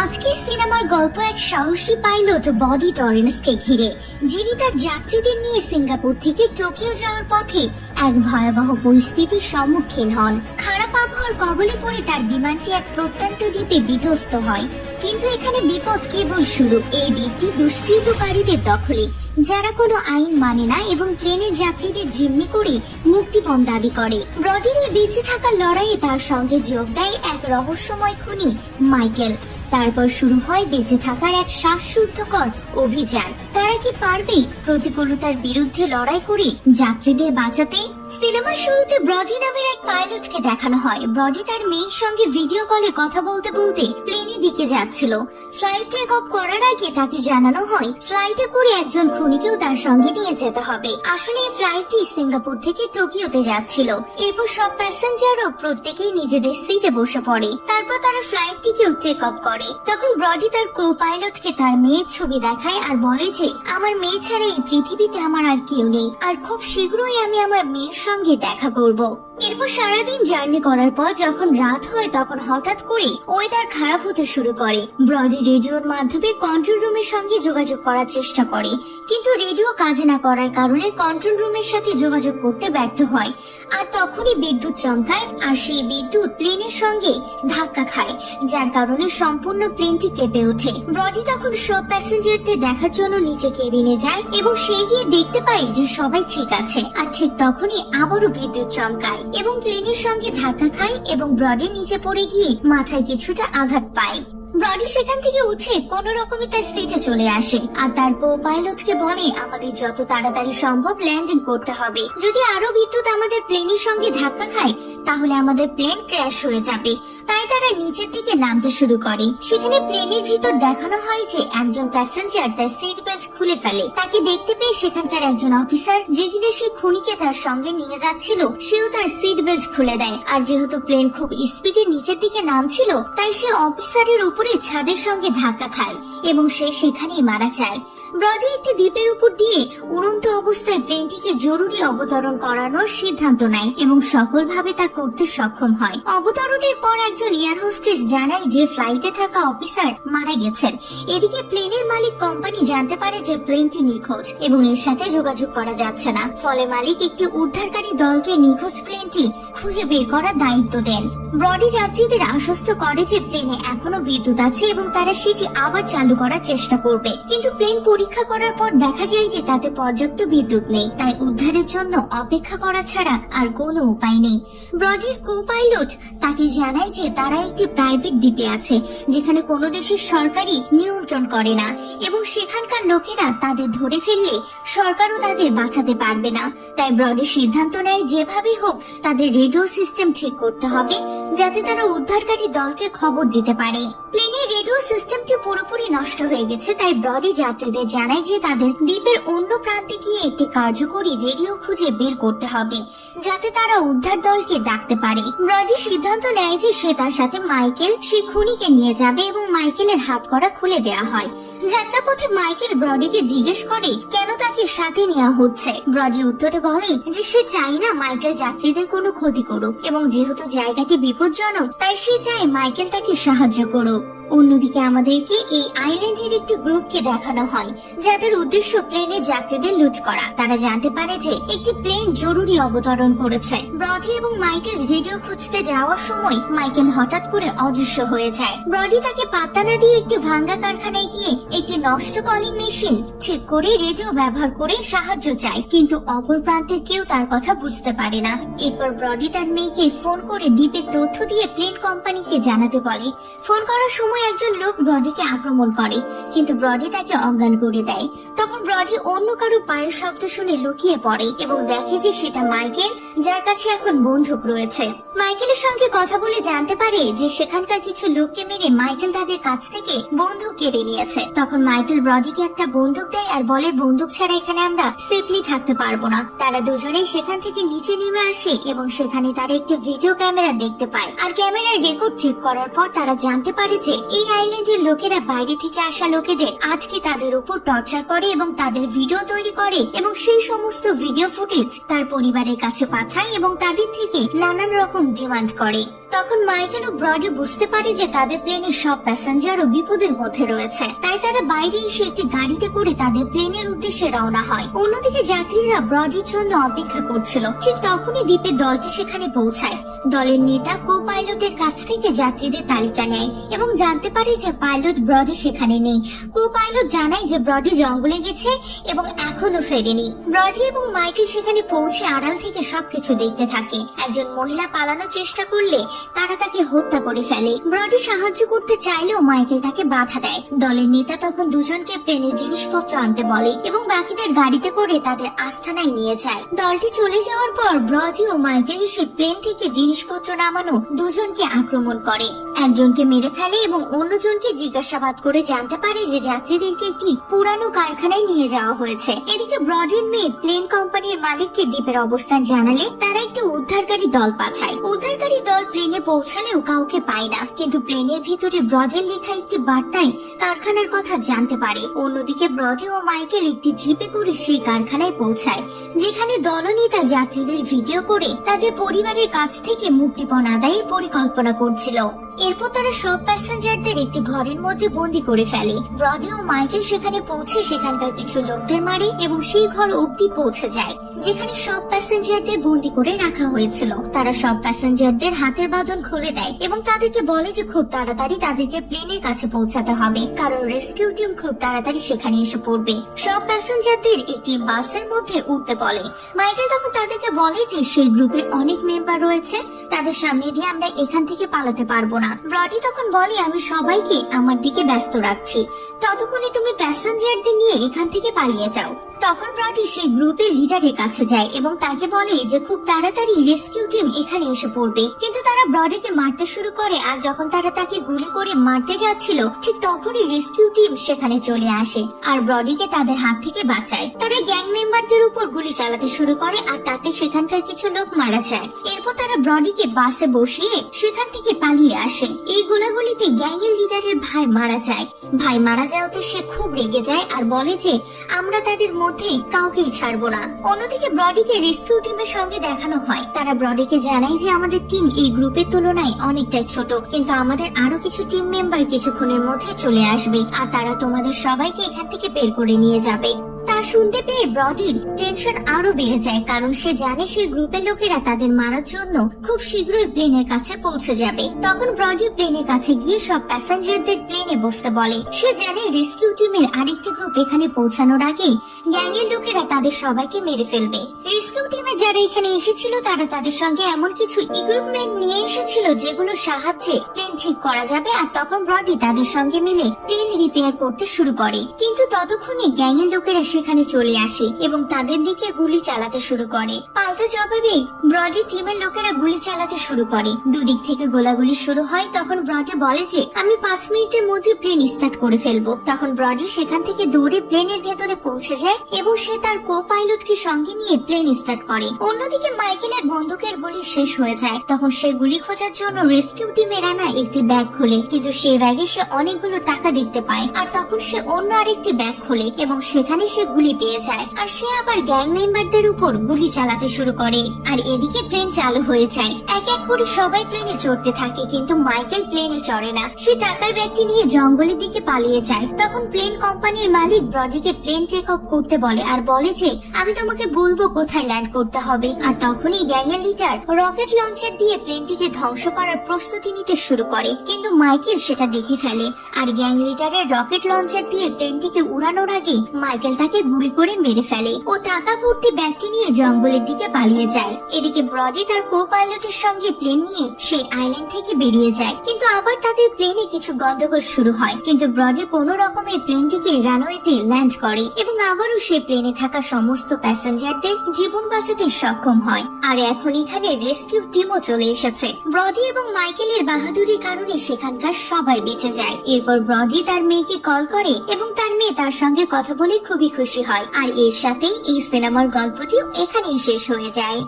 আজকের সিনেমার গল্প এক সাহসী পাইলট বডি টরেন্সকে ঘিরে, যিনি তার যাত্রীদের নিয়ে সিঙ্গাপুর থেকে টোকিও যাওয়ার পথে এক ভয়াবহ পরিস্থিতির সম্মুখীন হন। খারাপ আবহাওয়ার কবলে পড়ে তার বিমানটি এক প্রত্যন্ত দ্বীপে বিধ্বস্ত হয়। কিন্তু এখানে বিপদ কেবল শুরু। এই দ্বীপটি দুষ্কৃতকারীদের দখলে, যারা কোনো আইন মানে না এবং প্লেনের যাত্রীদের জিম্মি করে মুক্তিপণ দাবি করে। ব্রডির এই বেঁচে থাকার লড়াইয়ে তার সঙ্গে যোগ দেয় এক রহস্যময় খুনি মাইকেল। তারপর শুরু হয় বেঁচে থাকার এক শ্বাসরুদ্ধকর অভিযান। তারা কি পারবে প্রতিকূলতার বিরুদ্ধে লড়াই করে যাত্রীদের বাঁচাতে? সিনেমার শুরুতে ব্রডি নামের এক পাইলটকে দেখানো হয়। ব্রডি তার মেয়ের সঙ্গে ভিডিও কলে কথা বলতে বলতে প্লেনের দিকে যাচ্ছিল। ফ্লাইট টেক অফ করার আগে তাকে জানানো হয় ফ্লাইটে করে একজন খুনিকেও তার সঙ্গে নিয়ে যেতে হবে। আসলে এই ফ্লাইটটি সিঙ্গাপুর থেকে টোকিওতে যাচ্ছিল। এরপর সব প্যাসেঞ্জারও প্রত্যেকেই নিজেদের সিটে বসে পড়ে। তারপর তারা ফ্লাইটটিকেও টেক অফ করে। তখন ব্রডি তার কো পাইলটকে তার মেয়ের ছবি দেখায় আর বলে যে আমার মেয়ে ছাড়া এই পৃথিবীতে আমার আর কেউ নেই, আর খুব শীঘ্রই আমি আমার মেয়ের সঙ্গে দেখা করব। এরপর সারাদিন জার্নি করার পর যখন রাত হয় তখন হঠাৎ করে ওয়েদার খারাপ হতে শুরু করে। ব্রডি রেডিওর মাধ্যমে কন্ট্রোল রুমের সঙ্গে যোগাযোগ করার চেষ্টা করে, কিন্তু রেডিও কাজে না করার কারণে কন্ট্রোল রুমের সাথে যোগাযোগ করতে ব্যর্থ হয়। আর তখনই বিদ্যুৎ চমকায়, আর সেই বিদ্যুৎ প্লেনের সঙ্গে ধাক্কা খায়, যার কারণে সম্পূর্ণ প্লেনটি কেঁপে ওঠে। ব্রডি তখন সব প্যাসেঞ্জারদের দেখার জন্য নিচে কেবিনে যায় এবং সে গিয়ে দেখতে পায় যে সবাই ঠিক আছে। আর ঠিক তখনই আবারও বিদ্যুৎ চমকায় এবং প্লেনের সঙ্গে ধাক্কা খায় এবং ব্রডি নিচে পড়ে গিয়ে মাথায় কিছুটা আঘাত পায়। ব্রডি সেখান থেকে উঠে কোন রকমে তার সিটে চলে আসে আর তার কো পাইলটকে বলে আমাদের যত তাড়াতাড়ি সম্ভব ল্যান্ডিং করতে হবে। যদি আরো বিদ্যুৎ আমাদের প্লেনের সঙ্গে ধাক্কা খায় তাহলে আমাদের প্লেন ক্র্যাশ হয়ে যাবে। তাই তারা নিচের দিকে নামতে শুরু করে। সেখানে প্লেনের ভিতর দেখানো হয় যে একজন প্যাসেঞ্জার তার সিট বেল্ট খুলে ফেলে। তাকে দেখতে পেয়ে সেখানকার একজন অফিসার, যে কিনা সে খুনিকে তার সঙ্গে নিয়ে যাচ্ছিল, সেও তার সিট বেল্ট খুলে দেয়। আর যেহেতু প্লেন খুব স্পিডে নিচের দিকে নামছিল, তাই সে অফিসারের উপরে ছাদের সঙ্গে ধাক্কা খায় এবং সে সেখানেই মারা যায়। ব্রডি একটি দ্বীপের উপর দিয়ে উড়ন্ত অবস্থায় প্লেনটিকে জরুরি অবতরণ করানোর সিদ্ধান্ত নেয় এবং সফলভাবে তা করতে সক্ষম হয়। অবতরণের পর একজন এয়ার হোস্টেস জানায় যে ফ্লাইটে থাকা অফিসার মারা গেছেন। এদিকে প্লেনের মালিক কোম্পানি জানতে পারে যে প্লেনটি নিখোঁজ এবং এর সাথে যোগাযোগ করা যাচ্ছে না। ফলে মালিক একটি উদ্ধারকারী দলকে নিখোঁজ প্লেনটি খুঁজে বের করার দায়িত্ব দেন। ব্রডি যাত্রীদের আশ্বস্ত করে যে প্লেনে এখনো বিদ্যুৎ আছে এবং তারা সেটি আবার চালু করার চেষ্টা করবে। কিন্তু প্লেন পরীক্ষা করার পর দেখা যায় যে তাতে পর্যাপ্ত বিদ্যুৎ নেই। তাই উদ্ধারের জন্য অপেক্ষা করা ছাড়া আর কোনো উপায় নেই। ব্রডির কো পাইলট তাকে জানায় যে তারা একটি প্রাইভেট দ্বীপে আছে, যেখানে কোনো দেশের সরকারি নিয়ন্ত্রণ করে না এবং সেখানকার লোকেরা তাদের ধরে ফেললে সরকারও তাদের বাঁচাতে পারবে না। তাই ব্রডি সিদ্ধান্ত নেয় যেভাবে হোক তাদের রেডিও সিস্টেম ঠিক করতে হবে, যাতে তারা উদ্ধারকারী দলকে খবর দিতে পারে। প্লেনের রেডিও সিস্টেমটি পুরোপুরি নষ্ট হয়ে গেছে, তাই ব্রডি যাত্রীদের জানায় যে তাদের দ্বীপের অন্য প্রান্তে গিয়ে একটি কার্যকরী রেডিও খুঁজে বের করতে হবে, যাতে তারা উদ্ধার দলকে ডাকতে পারে। ব্রডি সিদ্ধান্ত নেয় যে সে তার সাথে মাইকেল সেই খুনিকে নিয়ে যাবে এবং মাইকেলের হাত করা খুলে দেওয়া হয়। যাত্রাপথে মাইকেল ব্রডিকে জিজ্ঞেস করে কেন তাকে সাথে নেওয়া হচ্ছে। ব্রডি উত্তরে বলে যে সে চায় না মাইকেল যাত্রীদের কোনো ক্ষতি করুক এবং যেহেতু জায়গাটি বিপজ্জনক, তাই সে চায় মাইকেল তাকে সাহায্য করুক। অন্যদিকে আমাদেরকে এই আইল্যান্ডের একটি গ্রুপকে দেখানো হয়, যাদের উদ্দেশ্য প্লেনে যাত্রীদের লুট করা। তারা জানতে পারে যে একটি প্লেন জরুরি অবতরণ করেছে। ব্রডি এবং মাইকেল রেডিও খুঁজতে যাওয়ার সময় মাইকেল হঠাৎ করে অদৃশ্য হয়ে যায়। ব্রডি তাকে পাত্তা না দিয়ে একটি ভাঙ্গা কারখানায় গিয়ে একটি নষ্ট কলিং মেশিন ঠিক করে রেডিও ব্যবহার করে সাহায্য চায়, কিন্তু অপর প্রান্তে কেউ তার কথা বুঝতে পারে না। এরপর ব্রডি তার মেয়েকে ফোন করে দ্বীপের তথ্য দিয়ে প্লেন কোম্পানিকে জানাতে বলে। ফোন করার সময় একজন লোক ব্রডিকে আক্রমণ করে, কিন্তু ব্রডি তাকে অজ্ঞান করে দেয়। তখন ব্রডি অন্য কারো পায়ের শব্দ শুনে লুকিয়ে পড়ে এবং দেখে যে সেটা মাইকেল, যার কাছে এখন বন্দুক রয়েছে। মাইকেলের সঙ্গে কথা বলে জানতে পারে যে সেখানকার কিছু লোককে মেরে মাইকেল তাদের কাছ থেকে বন্দুক কেড়ে নিয়েছে। তখন মাইকেল ব্রডিকে একটা বন্দুক দেয় আর বলে বন্দুক ছাড়া এখানে আমরা সেফলি থাকতে পারবো না। তারা দুজনেই সেখান থেকে নিচে নেমে আসে এবং সেখানে তারা একটি ভিডিও ক্যামেরা দেখতে পায়। আর ক্যামেরার রেকর্ড চেক করার পর তারা জানতে পারে যে এই আইল্যান্ডের লোকেরা বাইরে থেকে আসা লোকেদের আজকে তাদের উপর টর্চার করে এবং তাদের ভিডিও তৈরি করে এবং সেই সমস্ত ভিডিও ফুটেজ তার পরিবারের কাছে পাঠায় এবং তাদের থেকে নানান রকম ডিমান্ড করে। তখন মাইকেল ও ব্রডি বুঝতে পারে যে তাদের প্লেনের সব প্যাসেঞ্জারও বিপদের মধ্যে রয়েছে, তাই তারা বাইরে এসে একটি গাড়িতে করে তাদের প্লেনের উদ্দেশ্যে রওনা হয়। অন্যদিকে যাত্রীরা ব্রডির জন্য অপেক্ষা করছিল। ঠিক তখনই দ্বীপের দলটি সেখানে পৌঁছায়। দলের নেতা কো পাইলটের কাছ থেকে যাত্রীদের তালিকা নেয় এবং জানতে পারে যে পাইলট ব্রডি সেখানে নেই। কো পাইলট জানায় যে ব্রডি জঙ্গলে গেছে এবং এখনো ফেরেনি। ব্রডি এবং মাইকেল সেখানে পৌঁছে আড়াল থেকে সবকিছু দেখতে থাকে। একজন মহিলা পালানোর চেষ্টা করলে তারা তাকে হত্যা করে ফেলে। ব্রডি সাহায্য করতে চাইলেও মাইকেল তাকে বাধা দেয়। দলের নেতা তখন দুজনকে প্লেনের জিনিসপত্র আনতে বলে এবং বাকিদের গাড়িতে করে তাদের আস্তানায় নিয়ে যায়। দলটি চলে যাওয়ার পর ব্রডি ও মাইকেল এসে প্লেন থেকে জিনিসপত্র নামানো দুজনকে আক্রমণ করে, একজনকে মেরে ফেলে এবং অন্যজনকে জিজ্ঞাসাবাদ করে জানতে পারে যে যাত্রীদেরকে একটি পুরানো কারখানায় নিয়ে যাওয়া হয়েছে। এদিকে ব্রডির মেয়ে প্লেন কোম্পানির মালিককে দ্বীপের অবস্থান জানালে তারা একটি উদ্ধারকারী দল পাঠায়। উদ্ধারকারী দল প্লেনে পৌঁছালেও কাউকে পায় না, কিন্তু প্লেনের ভিতরে ব্রডের লেখা একটি বার্তায় কারখানার কথা জানতে পারে। অন্যদিকে ব্রডি ও মাইকেল একটি জিপে করে সেই কারখানায় পৌঁছায়, যেখানে দলনেতা যাত্রীদের ভিডিও করে তাদের পরিবারের কাছ থেকে মুক্তিপণ আদায়ের পরিকল্পনা করছিল। এরপর তারা সব প্যাসেঞ্জারদের একটি ঘরের মধ্যে বন্দি করে ফেলে। ব্রডি ও মাইকেল সেখানে পৌঁছে সেখানকার কিছু লোকদের মারে এবং সেই ঘর অবধি পৌঁছে যায় যেখানে সব প্যাসেঞ্জারদের বন্দি করে রাখা হয়েছিল। তারা সব প্যাসেঞ্জারদের হাতের বাঁধন খুলে দেয় এবং তাদেরকে বলে যে খুব তাড়াতাড়ি তাদেরকে প্লেনের কাছে পৌঁছাতে হবে, কারণ রেস্কিউ টিম খুব তাড়াতাড়ি সেখানে এসে পড়বে। সব প্যাসেঞ্জারদের একটি বাসের মধ্যে উঠতে বলে। মাইকেল তখন তাদেরকে বলে যে সেই গ্রুপের অনেক মেম্বার রয়েছে, তাদের সামনে দিয়ে আমরা এখান থেকে পালাতে পারবো না। ব্রডি তখন বলে আমি সবাইকে আমার দিকে ব্যস্ত রাখছি, ততক্ষণে তুমি প্যাসেঞ্জারদের নিয়ে এখান থেকে পালিয়ে যাও। তখন ব্রডি সেই গ্রুপের লিডারের কাছে যায় এবং তাকে বলে যে খুব তাড়াতাড়ি রেস্কিউ টিম এখানে এসে পড়বে। কিন্তু তারা ব্রডিকে মারতে শুরু করে, আর যখন তারা তাকে গুলি করে মারতে যাচ্ছিল ঠিক তখনই রেস্কিউ টিম সেখানে চলে আসে আর ব্রডিকে তাদের হাত থেকে বাঁচায়। তারা গ্যাং মেম্বারদের উপর গুলি চালাতে শুরু করে আর তাতে সেখানকার কিছু লোক মারা যায়। এরপর তারা ব্রডিকে বাসে বসিয়ে সেখান থেকে পালিয়ে আসে। এই গোলাগুলিতে গ্যাংয়ের লিডারের ভাই মারা যায়। ভাই মারা যাওয়াতে সে খুব রেগে যায় আর বলে যে আমরা তাদের মধ্যে কাউকেই ছাড়বো না। অন্যদিকে ব্রডিকে রেস্কিউ টিমের সঙ্গে দেখানো হয়। তারা ব্রডিকে জানায় যে আমাদের টিম এই গ্রুপের তুলনায় অনেকটাই ছোট, কিন্তু আমাদের আরো কিছু টিম মেম্বার কিছুক্ষণের মধ্যে চলে আসবে আর তারা তোমাদের সবাইকে এখান থেকে বের করে নিয়ে যাবে। তা শুনতে পেয়ে ব্রডির টেনশন আরো বেড়ে যায়, কারণ সে জানে সেই গ্রুপের লোকেরা তাদের মারার জন্য খুব শীঘ্রই প্লেনের কাছে পৌঁছে যাবে। তখন ব্রডি প্লেনের কাছে গিয়ে সব প্যাসেঞ্জারদের প্লেনে বসতে বলে। সে জানে রেস্কিউ টিমের আরেকটি গ্রুপ এখানে পৌঁছানোর আগেই গ্যাংয়ের লোকেরা তাদের সবাইকে মেরে ফেলবে। রেস্কিউ টিমে যারা এখানে এসেছিল তারা তাদের সঙ্গে এমন কিছু ইকুইপমেন্ট নিয়ে এসেছিল যেগুলোর সাহায্যে প্লেন ঠিক করা যাবে, আর তখন ব্রডি তাদের সঙ্গে মিলে প্লেন রিপেয়ার করতে শুরু করে। কিন্তু ততক্ষণে গ্যাংয়ের লোকেরা সেখানে চলে আসে এবং তাদের দিকে গুলি চালাতে শুরু করে। পাল্টা জবাবে ব্রডি টিমের লোকেরা গুলি চালাতে শুরু করে। দুদিক থেকে গোলাগুলি শুরু হয়। তখন ব্রডি বলে যে আমি 5 মিনিটের মধ্যে প্লেন স্টার্ট করে ফেলবো। তখন ব্রডি সেখান থেকে দৌড়ে প্লেনের ভেতরে পৌঁছে যায় এবং সে তার কো পাইলটকে সঙ্গে নিয়ে প্লেন স্টার্ট করে। অন্যদিকে মাইকেলের বন্দুকের গুলি শেষ হয়ে যায়। তখন সে গুলি খোঁজার জন্য রেস্কিউ টিমের আনা একটি ব্যাগ খোলে, কিন্তু সেই ব্যাগে সে অনেকগুলো টাকা দেখতে পায়। আর তখন সে অন্য আরেকটি ব্যাগ খোলে এবং সেখানে সে গুলি পেয়ে যায়। আর সে আবার গ্যাং মেম্বারদের উপর গুলি চালাতে শুরু করে। আর এদিকে প্লেন চালু হয়ে যায়। এক এক করে সবাই প্লেনে চড়তে থাকে, কিন্তু মাইকেল প্লেনে চড়ে না। সে টাকার ব্যাগটি নিয়ে জঙ্গলের দিকে পালিয়ে যায়। তখন প্লেন কোম্পানির মালিক ব্রডিকে প্লেন টেক অফ করতে বলে আর বলে যে আমি তোমাকে বলবো কোথায় ল্যান্ড করতে হবে। আর তখনই গ্যাংয়ের লিডার রকেট লঞ্চার দিয়ে প্লেনটিকে ধ্বংস করার প্রস্তুতি নিতে শুরু করে, কিন্তু মাইকেল সেটা দেখে ফেলে। আর গ্যাং লিডারের রকেট লঞ্চার দিয়ে প্লেনটিকে উড়ানোর আগে মাইকেল তাকে গুলি করে মেরে ফেলে। ও টাকা ভর্তি ব্যাগটি নিয়ে জঙ্গলের দিকে পালিয়ে যায়। এদিকে ব্রডি তার কো পাইলটের সঙ্গে প্লেন নিয়ে সেই আইল্যান্ড থেকে বেরিয়ে যায়, কিন্তু আবার তাদের প্লেনে কিছু গন্ডগোল শুরু হয়। কিন্তু ব্রডি কোনো রকমের প্লেনটিকে রানওয়েতে ল্যান্ড করে এবং আবারও সে প্লেনে থাকা সমস্ত প্যাসেঞ্জারদের জীবন বাঁচাতে সক্ষম হয়। আর এখন এখানে রেস্কিউ টিমও চলে এসেছে। ব্রডি এবং মাইকেলের বাহাদুরির কারণে সেখানকার সবাই বেঁচে যায়। এরপর ব্রডি তার মেয়েকে কল করে এবং তার মেয়ে তার সঙ্গে কথা বলে খুবই খুশি হয়। আর এর সাথেই এই সিনেমার গল্পটিও এখানেই শেষ হয়ে যায়।